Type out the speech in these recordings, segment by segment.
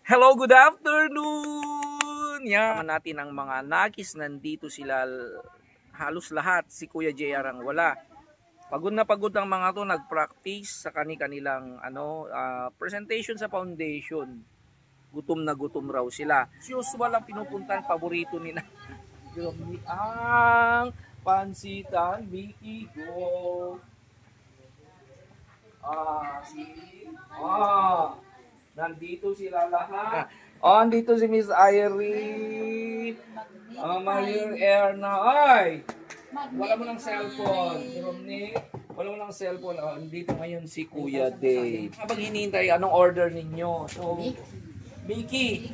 Hello, good afternoon! Yan natin ang mga nakis, nandito sila halos lahat. Si Kuya JR ang wala. Pagod na pagod ang mga to, nag-practice sa kanilang presentation sa foundation. Gutom na gutom raw sila. Si usual ang pinupuntahan, paborito nila. Ang pansitan, Mickey Go. Nandito sila lahat. Andito si Miss Irene. Maria Erna. Ay! Wala mo ng cellphone. Si Romney, wala mo ng cellphone. Andito ngayon si Kuya Dave. Habang hinihintay, anong order ninyo? So, Mickey.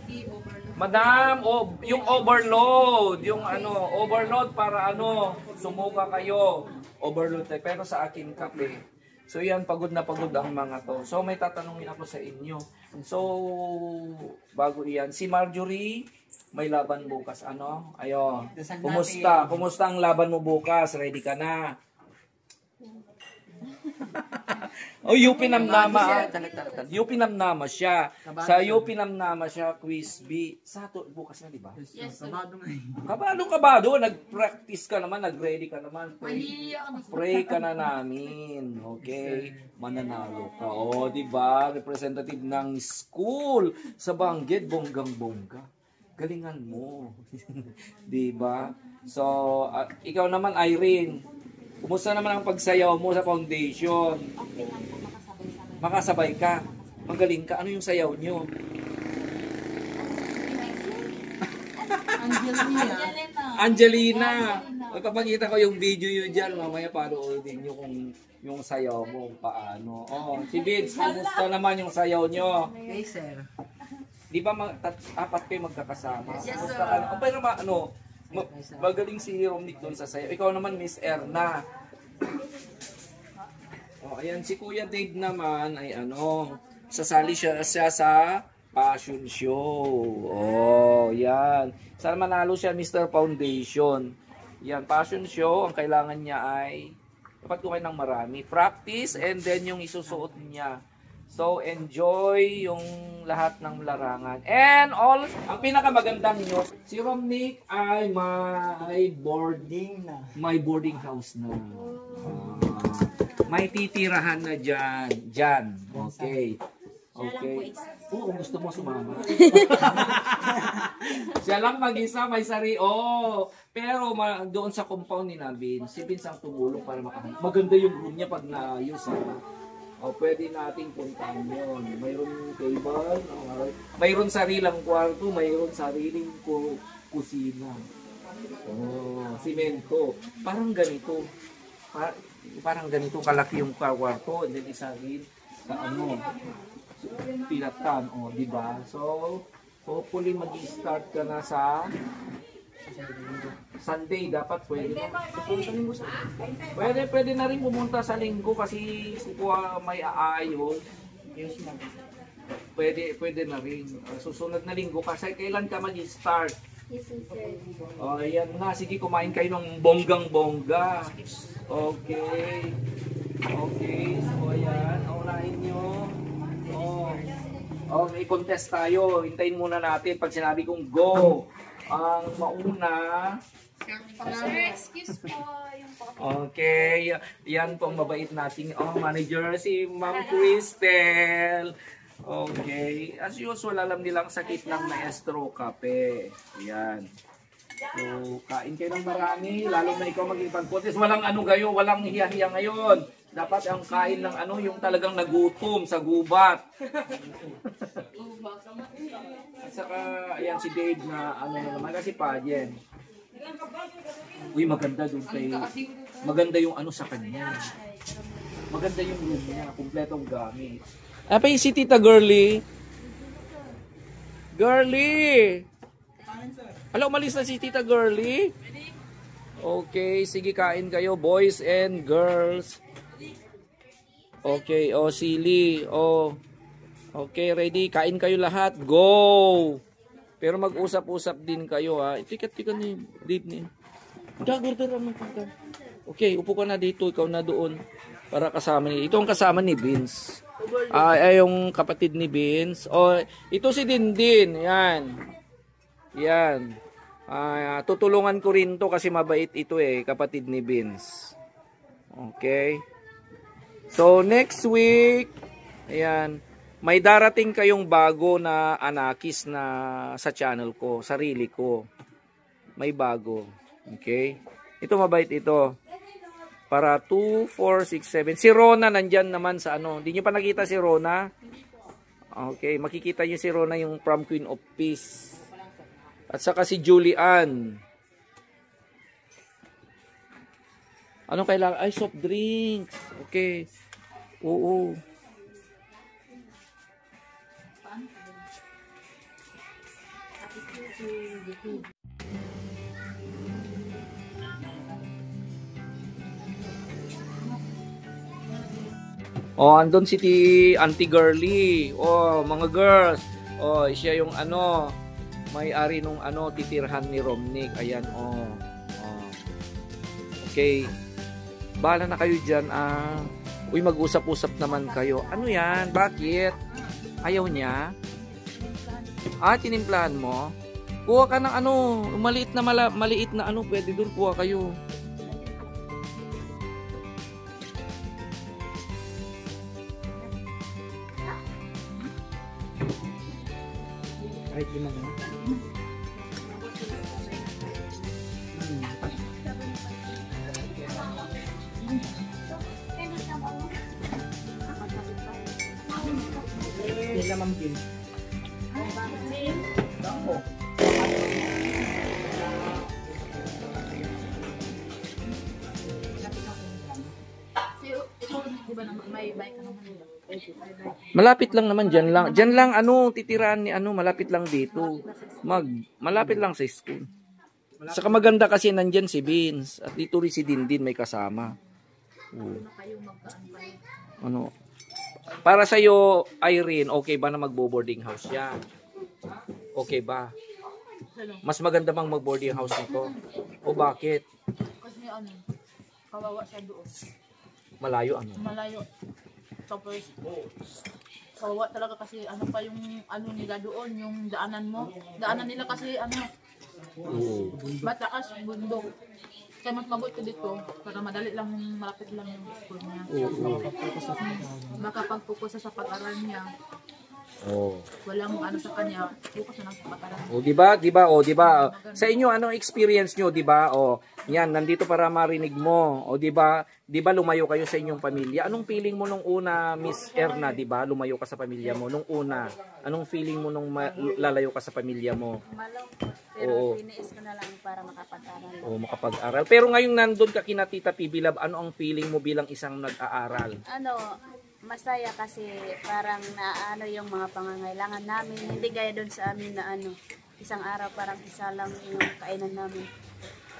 Madam, yung overload. Yung overload para sumuka kayo. Overload tayo. Pero sa akin kape. So yan, pagod na pagod ang mga to. So may tatanungin ako sa inyo. So, bago iyan, si Marjorie, may laban bukas. Ayon. Kumusta? Kumusta ang laban mo bukas? Ready ka na? UP Namnama. UP Namnama siya. Sa UP Namnama siya, quiz B. Bukas na, di ba? Yes, Kabado. Nag-practice ka naman, nag-ready ka naman. Pray ka na namin. Okay? Mananalo ka. Di ba? Representative ng school sa Bangged, bonggang-bongga. Galingan mo. Di ba? So, ikaw naman, Irene. Kumusta naman ang pagsayaw mo sa foundation? Okay lang po, makasabay ka. Magaling ka. Ano yung sayaw nyo? Angelina. Magpapakita ko yung video yun dyan. Mamaya paroodin nyo kung yung sayaw mo paano. Si Vince, kumusta naman yung sayaw nyo? Okay, sir. Di ba apat kayo magkakasama? Yes, sir. Pero magaling si Romnick doon sa sayaw. Ikaw naman, Miss Erna. Ayan, si Kuya Dave naman ay sasali siya sa fashion show. Yan. Sana manalo siya, Mr. Foundation. Yan, fashion show. Ang kailangan niya ay dapat ko kayo ng marami. Practice and then yung isusuot niya. So, enjoy yung lahat ng larangan. And all, ang pinakamagandang news, si Romnick ay may boarding house na. May titirahan na dyan. Okay. Oo, gusto mo sumama. Siya lang mag-isa, may pero doon sa compound ni Vince, si Vince ang tumulong para maganda yung room niya pag naayos. Pwede nating puntahan yun. Mayroon table, mayroon sarilang kwarto, mayroon sariling kusina. Simento. Parang ganito. Parang ganito kalaki yung kwarto, and then isa rin sa pilatan, di ba? So, hopefully mag-start ka na sa Sunday, dapat pwede na rin pumunta sa linggo kasi may aayos. Pwede na rin. Susunod na linggo kasi kailan ka mag-start? Ayan na, sige, kumain kayo ng bonggang-bongga. Okay. So ayan, unahin nyo. May contest tayo. Hintayin muna natin pag sinabi kong go. Ang mauna. Excuse po. Okay. Yan po ang mabait nating manager, si Ma'am Cristel. Okay. As usual, alam nilang sakit ng maestro kape. Yan. So, kain kayo ng marami. Lalo na ikaw maging pag-contest. Walang walang hiya-hiya ngayon. Dapat ang kain ng yung talagang nagutom sa gubat. At saka, ayan si Dave na naman kasi pageant. Uy, maganda doon maganda yung sa kanya. Maganda yung room niya, kumpletong gamit. Apa yung si Tita Girly? Hello, umalis na si Tita Girly? Okay, sige, kain kayo, boys and girls. Okay, sili. Okay, ready? Kain kayo lahat. Go! Pero mag-usap-usap din kayo, ha. Tikat-tikat ni Dave ni. Okay, upo ka na dito. Ikaw na doon. Para kasama ni. Ito ang kasama ni Vince. Ay, yung kapatid ni Vince. Oh, ito si Dindin. Yan. Yan. Tutulungan ko rin to kasi mabait ito eh, kapatid ni Vince. Okay. So, next week, ayan, may darating kayong bago na anakis na sa channel ko, sarili ko. May bago. Okay. Ito mabait ito. Para 2, 4, 6, 7. Si Rona nandyan naman sa ano. Hindi nyo pa nakita si Rona? Okay. Makikita nyo si Rona yung Prom Queen of Peace. At saka si Julian. Anong kailangan? Ay, soft drinks. Okay. Oo. Oh, andun si Auntie Girly. Oh, mga girls. Oh, siya yung ano, may-ari nung ano, titirhan ni Romnick. Ayan, oh. Oh. Okay. Bahala na kayo dyan, Uy, mag-usap-usap naman kayo. Ano yan? Bakit? Ayaw niya? Tinimplahan mo? Kuha ka ng ano, maliit na ano, pwede doon, kuha kayo. Kahit lima na. Nila mampin. Malapit lang naman dyan lang. Dyan lang ano, titiraan ni ano, malapit lang dito. Malapit lang sa school. Saka maganda kasi nandyan si Vince. At dito rin si Dindin may kasama. Ano? Para sa'yo, Irene, okay ba na magbo-boarding house yan? Okay ba? Mas maganda bang mag-boarding house nito? O bakit? Kasi ano, kawawa siya doon. Malayo ano? Malayo. Tapos, kawawa talaga kasi ano pa yung ano nila doon, yung daanan mo. Daanan nila kasi ano, mataas, bundok. Kaya mas mabuti dito, para madali lang, malapit lang yung school niya. Baka pag-focus sa pag-aral niya, walang ano sa kanya, focus na lang sa pag-aral. Di ba? Di ba? Di ba? Sa inyo, anong experience nyo, di ba? Yan, nandito para marinig mo. Di ba? Di ba lumayo kayo sa inyong pamilya? Anong feeling mo nung una, Miss Erna, di ba? Lumayo ka sa pamilya mo. Nung una, anong feeling mo nung lalayo ka sa pamilya mo? Malungkot, pero tiniis ko na lang para makapag-aral. Makapag-aral. Pero ngayong nandun ka kina Tita Pibilab, ano ang feeling mo bilang isang nag-aaral? Masaya kasi parang naano yung mga pangangailangan namin. Hindi gaya doon sa amin na isang araw parang isa lang yung kainan namin.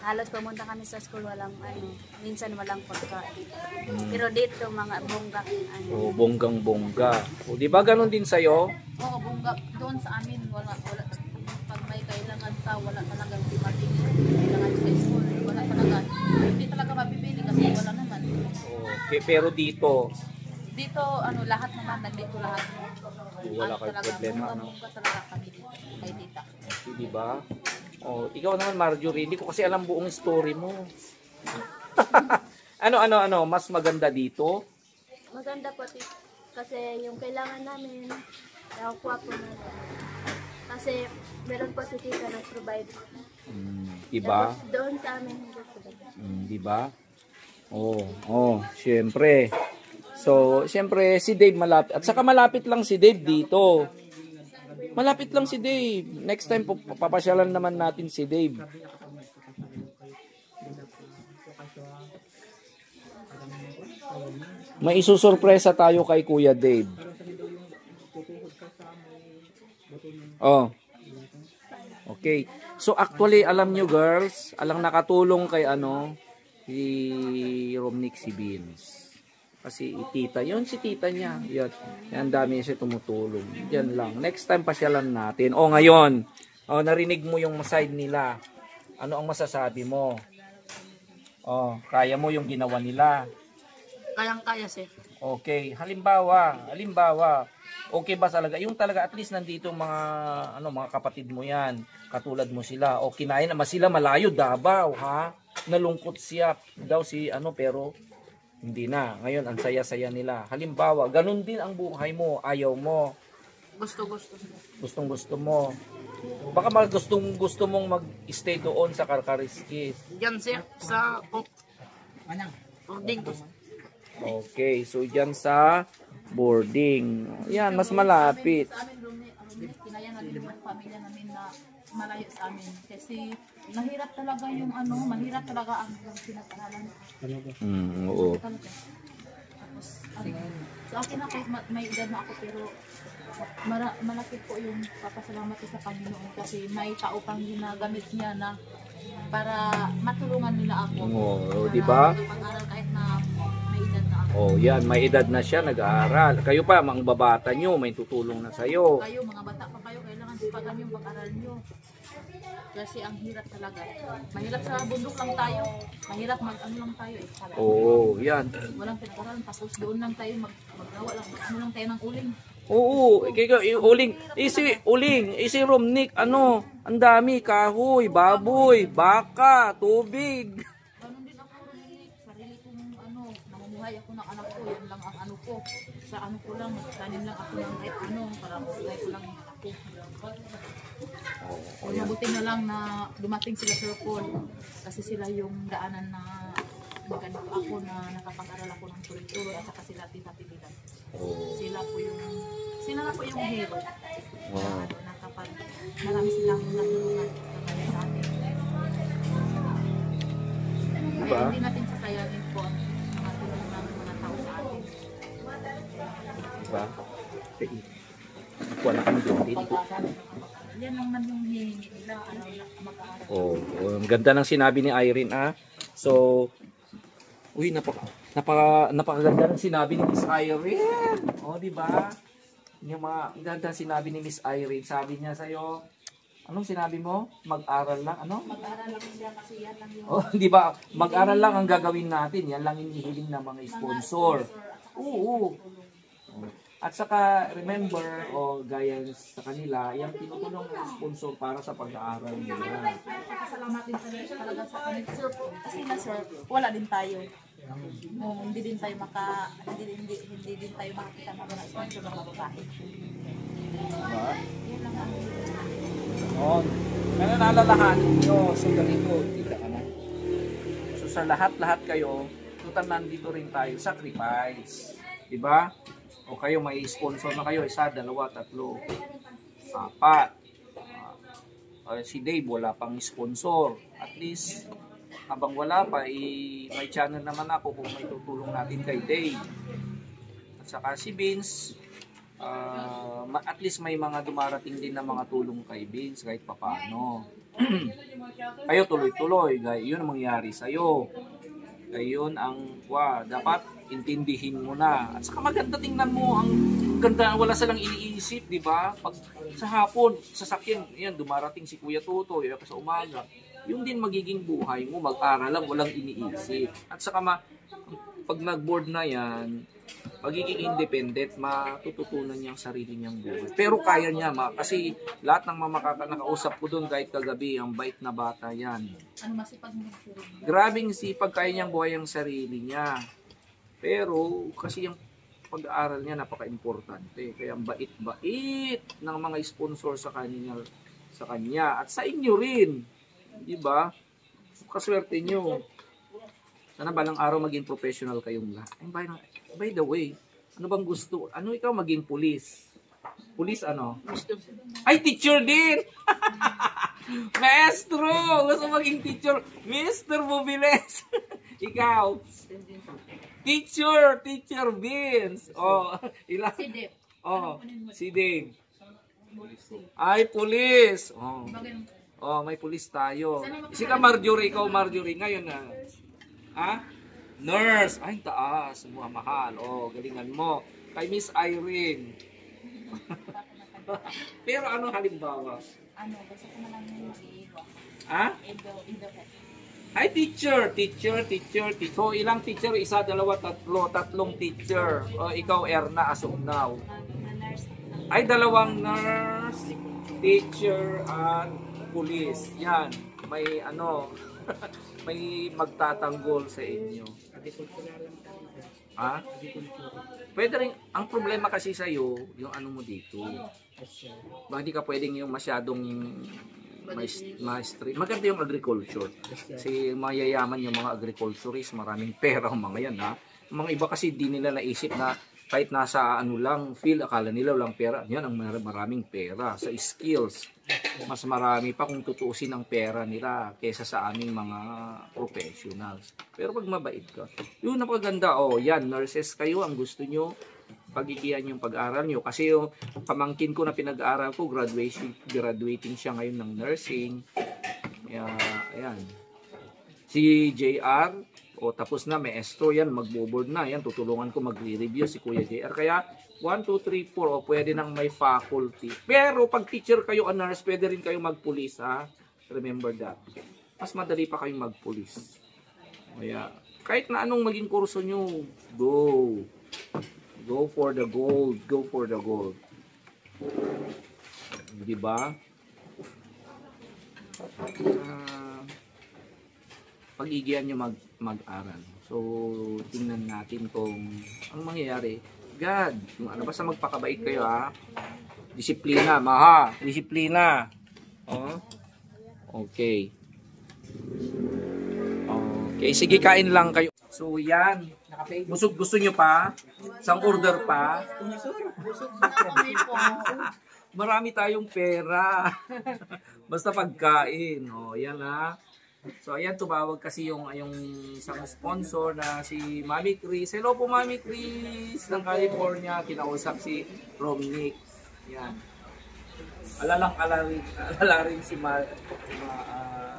Halos pumunta kami sa school, walang minsan walang pagkain. Pero dito mga bongga. Bonggang-bongga. Di ba ganun din sa'yo? Oo, bongga. Doon sa amin, wala. Pag may kailangan ka, wala talagang dumating. Kailangan sa school, wala talaga. Hindi talaga mabibili kasi wala naman. Pero dito, lahat naman, nandito lahat. Wala kayong problema, Bongga talaga kami dito, kay tita. Di ba? Ikaw naman, Marjorie, hindi ko kasi alam buong story mo. Ano, mas maganda dito? Maganda po kasi yung kailangan namin, nakukuha po na. Kasi meron po si tita nag-provide. Diba? Tapos doon sa amin, diba? Siyempre. So, siyempre, si Dave malapit. At saka malapit lang si Dave dito. Malapit lang si Dave. Next time, papasyalan naman natin si Dave. May isusurpresa tayo kay Kuya Dave. Okay. So, actually, alam nyo girls, alang nakatulong kay si Romnick, si Vince. Kasi tita, yun si tita niya. Yan dami siya tumutulong. Yan lang. Next time pasyalan natin. Ngayon. Narinig mo yung side nila. Ano ang masasabi mo? Kaya mo yung ginawa nila. Kayang-kaya, sir. Okay, halimbawa, okay ba talaga? Yung talaga at least nandito mga kapatid mo 'yan, katulad mo sila. O kinain naman sila malayo Davao, ha? Nalungkot siya daw si pero hindi na. Ngayon ang saya-saya nila. Halimbawa, ganun din ang buhay mo, ayaw mo, Gusto. gustong-gusto mo. Baka gustong-gusto mong mag-stay doon sa Karkariskis. Diyan sir, sa boarding. Okay, so dyan sa boarding. Yan, mas malapit. Sa amin, kinaya namin yung pamilya namin na malayo sa amin. Kasi mahirap talaga mahirap talaga ang pinag-aralan. Oo. Talaga. Tapos, sa akin ako, may edad na ako pero malaki po yung papasalamat ko sa Panginoon kasi may tao pang ginagamit niya na para matulungan nila ako. Oo, di ba? Pag-aral kahit na may edad na ako. Oh, yan, may edad na siya, nag-aaral. Kayo pa, mga babata nyo, may tutulong na sa'yo. Kayo, mga bata pa kayo, kailangan sipagan yung pag-aral nyo. Kasi ang hirap talaga. Mahirap sa bundok lang tayo. Mahirap lang tayo eh. Oo, yan. Walang pinag-aralan, tapos doon lang tayo maggawa lang. Lang tayo ng uling. Oo, uling. Isi Romnick, ang dami, kahoy, baboy, baka, tubig. Ganun din ako rin, sarili kong namumuhay ako ng anak ko, yan lang ang ko. Sa ko lang, magtanim lang ako ng kahit para masulay ko lang ako. Mabuti na lang na dumating sila sa Paul kasi sila yung daanan na maganda ako na nakapag-aral ako ng tuloy-tuloy at saka sila tita-tita. Sila na po yung hero. Na kapag marami silang natulungan sa atin. Diba? Kaya hindi natin sasayangin po ang mga tulong ng mga tao sa atin. Diba? Wala kami doon dito. Yan lang man yung hihingi nila, mag-aaral. Ang ganda ng sinabi ni Irene, So, napakaganda ng sinabi ni Miss Irene. Di ba? Yung ganda sinabi ni Miss Irene. Sabi niya sa'yo, anong sinabi mo? Mag-aral lang, Mag-aral lang siya kasi yan lang yung... di ba? Mag-aral lang ang gagawin natin. Yan lang yung hihiling ng mga sponsor. Oo. At saka, remember, gaya sa kanila, yung tinutulong ng sponsor para sa pag-aaral nila. Pasalamat din talaga sa kanila, sir. Kasi na, sir, wala din tayo. Hindi din tayo hindi din tayo makakita ng mga sponsor ng mga babae. Diba? Yan lang ang Ganon. Kaya nalalahanin nyo. So, ganito, kita ka na. So, sa lahat-lahat kayo, tutan nandito rin tayo, sacrifice. Diba? O kayo, may sponsor na kayo, 1, 2, 3, 4. Si Dave, wala pang sponsor. At least, habang wala pa, may channel naman ako kung may tutulong natin kay Dave. At saka si Vince, at least may mga dumarating din na mga tulong kay Vince kahit papaano. Kayo tuloy-tuloy, yun ang mangyari sa'yo. Ayun ang dapat intindihin mo na. At saka maganda tingnan mo, ang ganda, wala silang iniisip, di ba? Pag sa hapon, sasakyan, yan, dumarating si Kuya Toto, sa umaga. Yung din magiging buhay mo, mag-aral lang, walang iniisip. At saka pag nag-board na yan, magiging independent, matututunan niya ang sarili niyang buhay. Pero kaya niya, kasi lahat ng nakausap ko doon kahit kagabi, ang bait na bata yan. masipag mo sir. Grabing sipag, kaya niyang buhay ang sarili niya. Pero kasi yung pag-aaral niya napaka-importante. Kaya ang bait-bait ng mga sponsor sa kanya at sa inyo rin. Di ba? Kaswerte niyo. Sana balang araw maging professional kayong lahat. By the way, ano bang gusto? Ikaw maging pulis? Pulis Ay, teacher din! Maestro! Gusto maging teacher. Mr. Mobiles! Ikaw? Teacher Vince. Ilan? Si Dave. Si Dave. Ay, pulis. May pulis tayo. Si Marjorie, ikaw Marjorie. Ngayon na. Nurse. Ay, taas. Mahal. Galingan mo. Kay Miss Irene. Pero halimbawa? Gusto ko na lang yung mag-iiwa. Ha? Indo. Ay, teacher. So, ilang teacher? Isa, dalawa, tatlo. Tatlong teacher. O, ikaw, Erna, as of now. Ay, dalawang nurse, teacher, at police. Yan. May ano, may magtatanggol sa inyo. Ha? Pwede rin, ang problema kasi sa'yo, yung ano mo dito. Hindi ka pwedeng yung masyadong mastery. Maganda yung agriculture. Kasi mayayaman yung mga agriculturist, maraming pera ang mga yan, ha. Mga iba kasi di nila naisip na kahit nasa ano lang field, akala nila walang pera. Yan ang maraming pera. Sa skills, mas marami pa kung tutuusin ang pera nila kaysa sa aming mga professionals. Pero pag mabait ka, yun napaganda. Oh, yan, nurses kayo, ang gusto nyo, pagigian yung pag-aaral nyo. Kasi yung pamangkin ko na pinag-aaral ko, graduating siya ngayon ng nursing. Ayan. Si JR, tapos na, maestro yan, magbo-board na. Yan, tutulungan ko magre-review si Kuya JR. Kaya, 1, 2, 3, 4, pwede nang may faculty. Pero, pag teacher kayo, a nurse, pwede rin kayo magpulis, ha? Remember that. Mas madali pa kayong magpulis. Kaya, kahit na anong maging kurso nyo, go. Go for the gold. Go for the gold. Diba? Pag-igihan nyo mag-aral. So, tingnan natin kung ang mangyayari. God, kung ano, basta magpakabait kayo, ha? Disiplina, maha. Disiplina. Oh. Okay. Okay, sige, kain lang kayo. So, yan. Busog gusto nyo pa? Isang order pa? Marami tayong pera. Basta pagkain. O, yan, ha. So, ayan, tumawag kasi yung isang sponsor na si Mami Chris. Hello po, Mami Chris ng California. Kinausap si Romnick. Yan. Alala rin si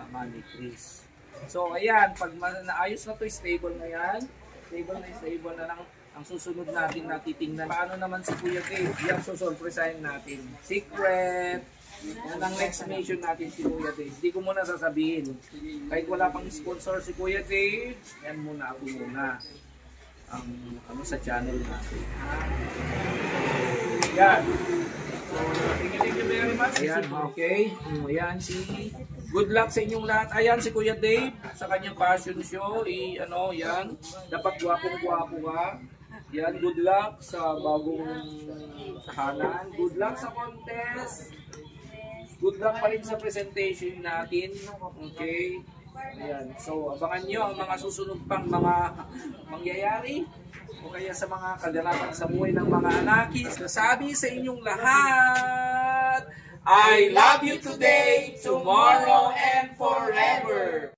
Mami Chris. So, ayan, pag naayos na to, stable na yan. Stable na lang. Ang susunod natin na titingnan. Paano naman si Kuya Dave? Yan, susurpresahin natin. Secret! Yan ang next mission natin si Kuya Dave. Hindi ko muna sasabihin. Kahit wala pang sponsor si Kuya Dave, yan muna ako muna. Ang sa channel natin. Yan. So, thank you very much. Ayan, okay. Ayan, good luck sa inyong lahat. Ayan, si Kuya Dave sa kanyang fashion show. Yan. Dapat gwapong-gwapo ka. Yan, good luck sa bagong tahanan. Good luck sa contest. Good luck pa rin sa presentation natin. Okay? Ayan. So, abangan nyo ang mga susunod pang mga mangyayari o kaya sa mga kaganapan sa buhay ng mga anakis. Nasabi sa inyong lahat, I love you today, tomorrow, and forever.